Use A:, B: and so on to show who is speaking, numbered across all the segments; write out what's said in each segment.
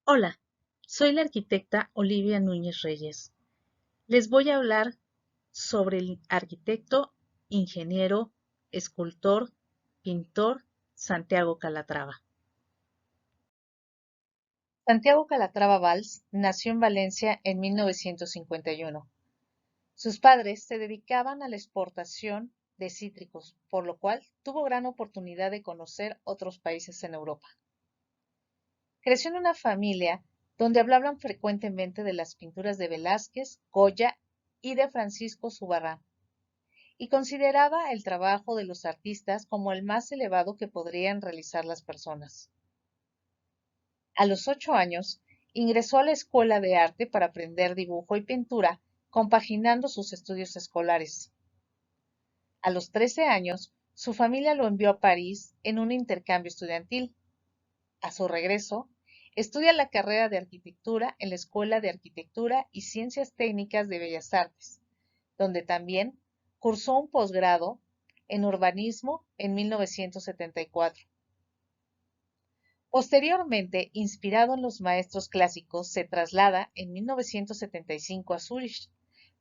A: Hola, soy la arquitecta Olivia Núñez Reyes. Les voy a hablar sobre el arquitecto, ingeniero, escultor, pintor Santiago Calatrava. Santiago Calatrava Valls nació en Valencia en 1951. Sus padres se dedicaban a la exportación de cítricos, por lo cual tuvo gran oportunidad de conocer otros países en Europa. Creció en una familia donde hablaban frecuentemente de las pinturas de Velázquez, Goya y de Francisco Zurbarán, y consideraba el trabajo de los artistas como el más elevado que podrían realizar las personas. A los 8 años, ingresó a la escuela de arte para aprender dibujo y pintura, compaginando sus estudios escolares. A los 13 años, su familia lo envió a París en un intercambio estudiantil. A su regreso, estudia la carrera de arquitectura en la Escuela de Arquitectura y Ciencias Técnicas de Bellas Artes, donde también cursó un posgrado en urbanismo en 1974. Posteriormente, inspirado en los maestros clásicos, se traslada en 1975 a Zúrich,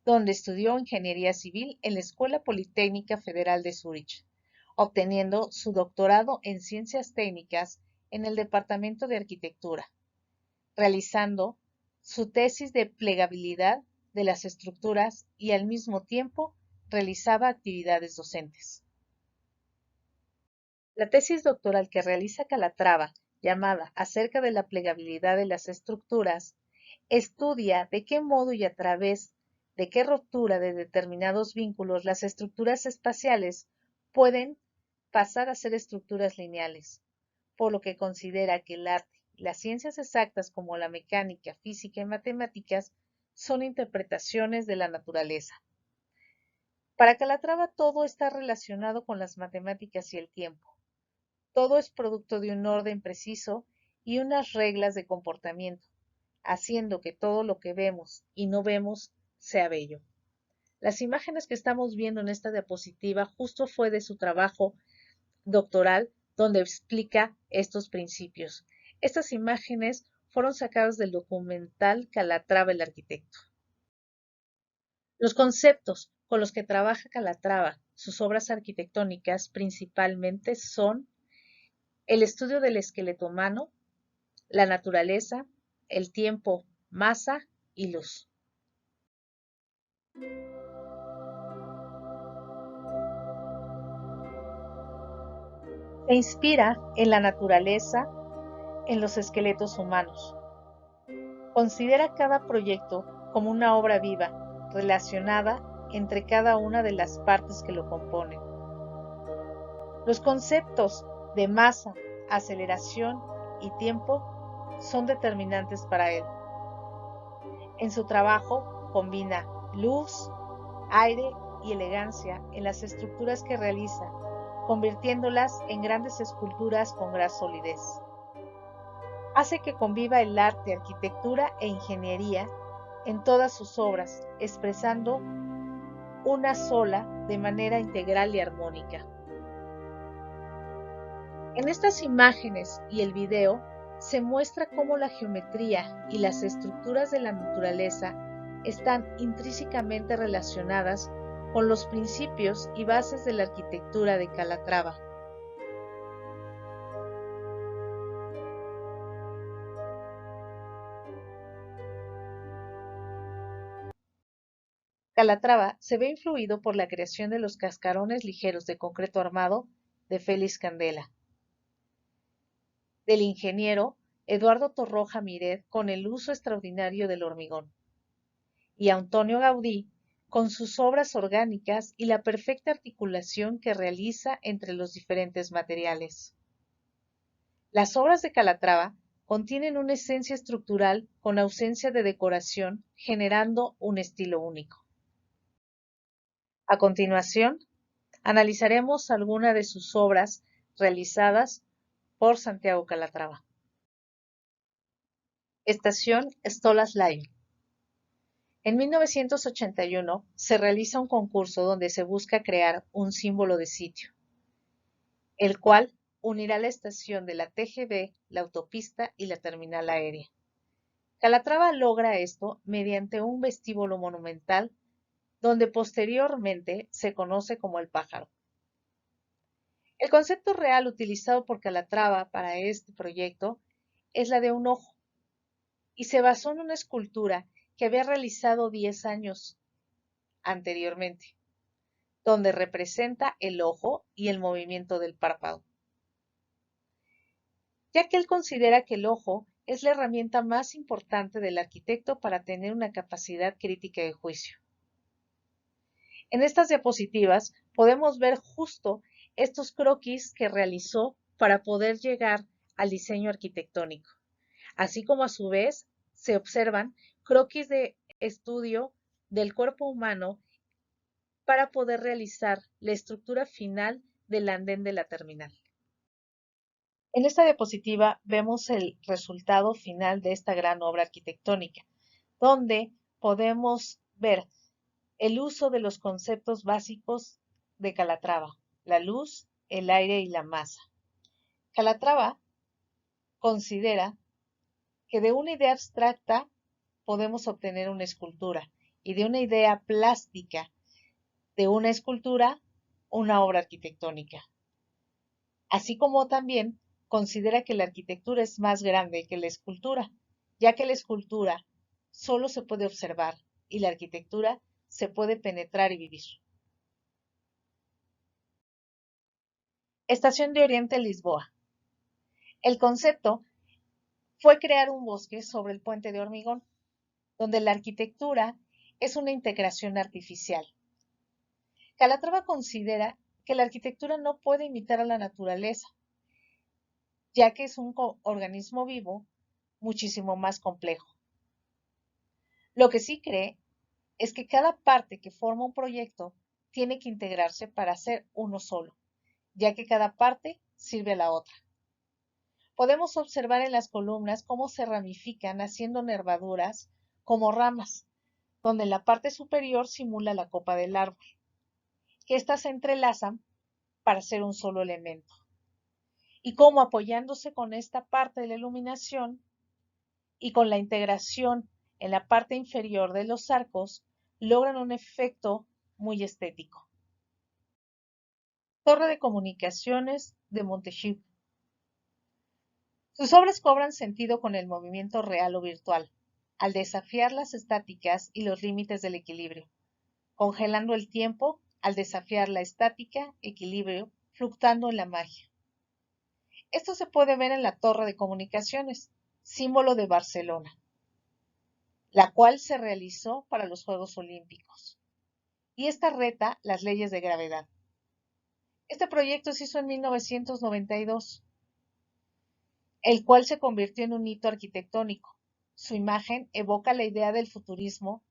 A: donde estudió ingeniería civil en la Escuela Politécnica Federal de Zúrich, obteniendo su doctorado en ciencias técnicas en el Departamento de Arquitectura, realizando su tesis de plegabilidad de las estructuras y al mismo tiempo realizaba actividades docentes. La tesis doctoral que realiza Calatrava, llamada Acerca de la plegabilidad de las estructuras, estudia de qué modo y a través de qué ruptura de determinados vínculos las estructuras espaciales pueden pasar a ser estructuras lineales, por lo que considera que el arte y las ciencias exactas como la mecánica, física y matemáticas son interpretaciones de la naturaleza. Para Calatrava todo está relacionado con las matemáticas y el tiempo. Todo es producto de un orden preciso y unas reglas de comportamiento, haciendo que todo lo que vemos y no vemos sea bello. Las imágenes que estamos viendo en esta diapositiva justo fue de su trabajo doctoral donde explica estos principios. Estas imágenes fueron sacadas del documental Calatrava el arquitecto. Los conceptos con los que trabaja Calatrava, sus obras arquitectónicas principalmente son el estudio del esqueleto humano, la naturaleza, el tiempo, masa y luz. Se inspira en la naturaleza, en los esqueletos humanos. Considera cada proyecto como una obra viva, relacionada entre cada una de las partes que lo componen. Los conceptos de masa, aceleración y tiempo son determinantes para él. En su trabajo combina luz, aire y elegancia en las estructuras que realiza, convirtiéndolas en grandes esculturas con gran solidez. Hace que conviva el arte, arquitectura e ingeniería en todas sus obras, expresando una sola de manera integral y armónica. En estas imágenes y el video se muestra cómo la geometría y las estructuras de la naturaleza están intrínsecamente relacionadas con los principios y bases de la arquitectura de Calatrava. Calatrava se ve influido por la creación de los cascarones ligeros de concreto armado de Félix Candela, del ingeniero Eduardo Torroja Miret con el uso extraordinario del hormigón, y Antonio Gaudí con sus obras orgánicas y la perfecta articulación que realiza entre los diferentes materiales. Las obras de Calatrava contienen una esencia estructural con ausencia de decoración, generando un estilo único. A continuación, analizaremos algunas de sus obras realizadas por Santiago Calatrava. Estación Stolas Live. En 1981 se realiza un concurso donde se busca crear un símbolo de sitio, el cual unirá la estación de la TGV, la autopista y la terminal aérea. Calatrava logra esto mediante un vestíbulo monumental donde posteriormente se conoce como el pájaro. El concepto real utilizado por Calatrava para este proyecto es la de un ojo y se basó en una escultura que había realizado 10 años anteriormente, donde representa el ojo y el movimiento del párpado, ya que él considera que el ojo es la herramienta más importante del arquitecto para tener una capacidad crítica de juicio. En estas diapositivas podemos ver justo estos croquis que realizó para poder llegar al diseño arquitectónico, así como a su vez se observan croquis de estudio del cuerpo humano para poder realizar la estructura final del andén de la terminal. En esta diapositiva vemos el resultado final de esta gran obra arquitectónica, donde podemos ver el uso de los conceptos básicos de Calatrava: la luz, el aire y la masa. Calatrava considera que de una idea abstracta podemos obtener una escultura y de una idea plástica de una escultura una obra arquitectónica. Así como también considera que la arquitectura es más grande que la escultura, ya que la escultura solo se puede observar y la arquitectura se puede penetrar y vivir. Estación de Oriente Lisboa. El concepto fue crear un bosque sobre el puente de hormigón, donde la arquitectura es una integración artificial. Calatrava considera que la arquitectura no puede imitar a la naturaleza, ya que es un organismo vivo muchísimo más complejo. Lo que sí cree es que cada parte que forma un proyecto tiene que integrarse para ser uno solo, ya que cada parte sirve a la otra. Podemos observar en las columnas cómo se ramifican haciendo nervaduras como ramas, donde la parte superior simula la copa del árbol, que éstas se entrelazan para ser un solo elemento. Y cómo apoyándose con esta parte de la iluminación y con la integración en la parte inferior de los arcos, logran un efecto muy estético. Torre de Comunicaciones de Montesquieu. Sus obras cobran sentido con el movimiento real o virtual, al desafiar las estáticas y los límites del equilibrio, congelando el tiempo al desafiar la estática, equilibrio, fluctuando en la magia. Esto se puede ver en la Torre de Comunicaciones, símbolo de Barcelona, la cual se realizó para los Juegos Olímpicos. Y esta reta las leyes de gravedad. Este proyecto se hizo en 1992, el cual se convirtió en un hito arquitectónico. Su imagen evoca la idea del futurismo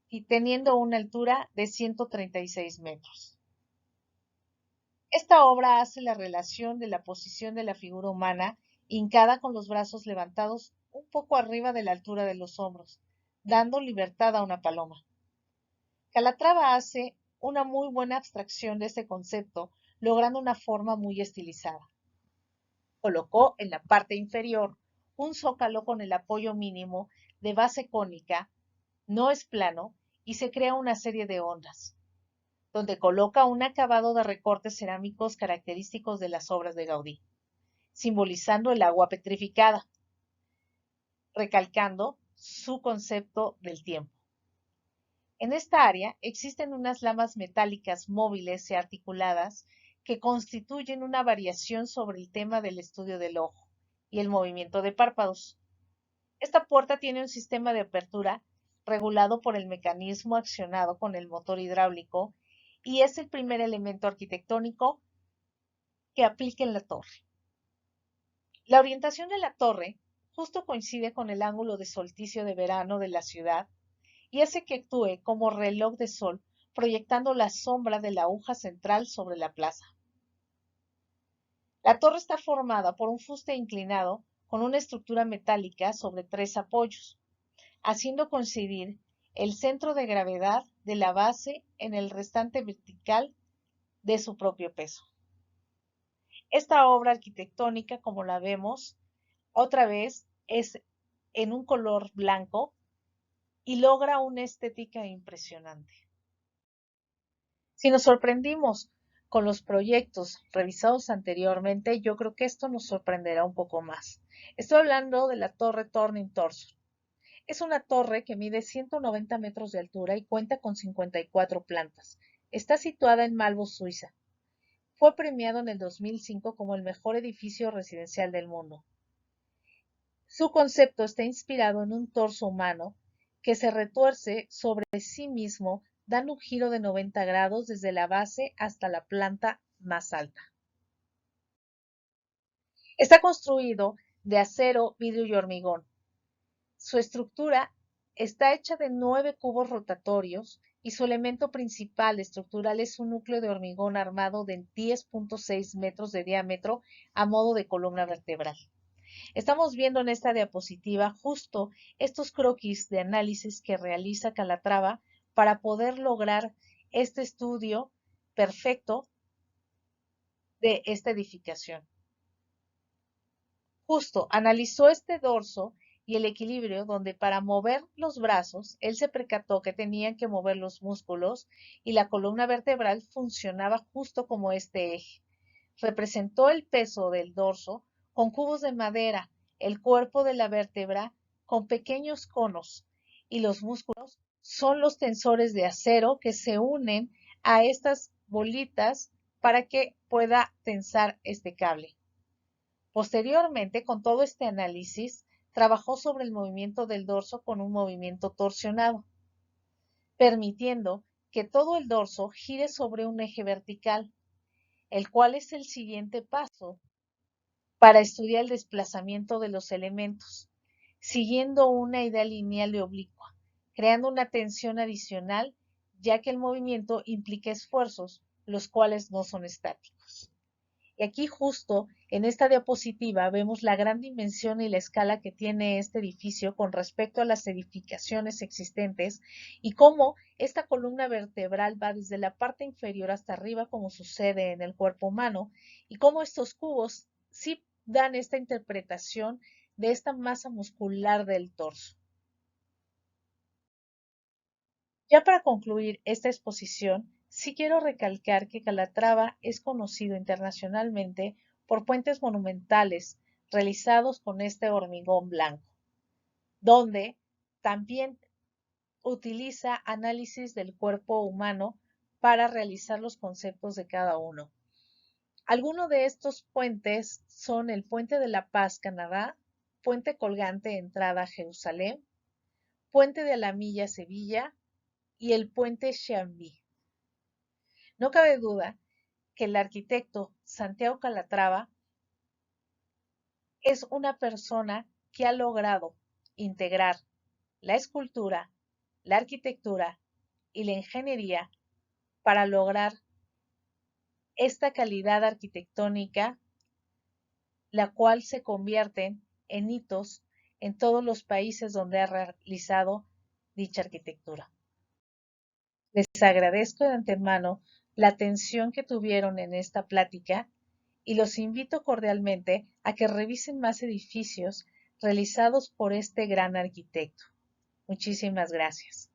A: y teniendo una altura de 136 metros. Esta obra hace la relación de la posición de la figura humana hincada con los brazos levantados un poco arriba de la altura de los hombros, dando libertad a una paloma. Calatrava hace una muy buena abstracción de este concepto, logrando una forma muy estilizada. Colocó en la parte inferior un zócalo con el apoyo mínimo de base cónica, no es plano, y se crea una serie de ondas, donde coloca un acabado de recortes cerámicos característicos de las obras de Gaudí, simbolizando el agua petrificada, recalcando su concepto del tiempo. En esta área existen unas lamas metálicas móviles y articuladas que constituyen una variación sobre el tema del estudio del ojo y el movimiento de párpados. Esta puerta tiene un sistema de apertura regulado por el mecanismo accionado con el motor hidráulico y es el primer elemento arquitectónico que aplica en la torre. La orientación de la torre justo coincide con el ángulo de solsticio de verano de la ciudad y hace que actúe como reloj de sol, proyectando la sombra de la aguja central sobre la plaza. La torre está formada por un fuste inclinado con una estructura metálica sobre 3 apoyos, haciendo coincidir el centro de gravedad de la base en el restante vertical de su propio peso. Esta obra arquitectónica, como la vemos, otra vez es en un color blanco y logra una estética impresionante. Si nos sorprendimos con los proyectos revisados anteriormente, yo creo que esto nos sorprenderá un poco más. Estoy hablando de la Torre Turning Torso. Es una torre que mide 190 metros de altura y cuenta con 54 plantas. Está situada en Malbo, Suiza. Fue premiado en el 2005 como el mejor edificio residencial del mundo. Su concepto está inspirado en un torso humano que se retuerce sobre sí mismo, dando un giro de 90 grados desde la base hasta la planta más alta. Está construido de acero, vidrio y hormigón. Su estructura está hecha de 9 cubos rotatorios y su elemento principal estructural es un núcleo de hormigón armado de 10.6 metros de diámetro a modo de columna vertebral. Estamos viendo en esta diapositiva justo estos croquis de análisis que realiza Calatrava para poder lograr este estudio perfecto de esta edificación. Justo analizó este dorso y el equilibrio donde para mover los brazos, él se percató que tenían que mover los músculos y la columna vertebral funcionaba justo como este eje. Representó el peso del dorso con cubos de madera, el cuerpo de la vértebra con pequeños conos y los músculos son los tensores de acero que se unen a estas bolitas para que pueda tensar este cable. Posteriormente, con todo este análisis, trabajó sobre el movimiento del dorso con un movimiento torsionado, permitiendo que todo el dorso gire sobre un eje vertical, el cual es el siguiente paso para estudiar el desplazamiento de los elementos, siguiendo una idea lineal y oblicua, creando una tensión adicional, ya que el movimiento implica esfuerzos, los cuales no son estáticos. Y aquí justo en esta diapositiva vemos la gran dimensión y la escala que tiene este edificio con respecto a las edificaciones existentes y cómo esta columna vertebral va desde la parte inferior hasta arriba como sucede en el cuerpo humano y cómo estos cubos sí dan esta interpretación de esta masa muscular del torso. Ya para concluir esta exposición, sí quiero recalcar que Calatrava es conocido internacionalmente por puentes monumentales realizados con este hormigón blanco, donde también utiliza análisis del cuerpo humano para realizar los conceptos de cada uno. Algunos de estos puentes son el Puente de la Paz, Canadá, Puente Colgante, entrada a Jerusalén, Puente de la Milla, Sevilla, y el Puente Chambly. No cabe duda que el arquitecto Santiago Calatrava es una persona que ha logrado integrar la escultura, la arquitectura y la ingeniería para lograr esta calidad arquitectónica, la cual se convierte en hitos en todos los países donde ha realizado dicha arquitectura. Les agradezco de antemano la atención que tuvieron en esta plática y los invito cordialmente a que revisen más edificios realizados por este gran arquitecto. Muchísimas gracias.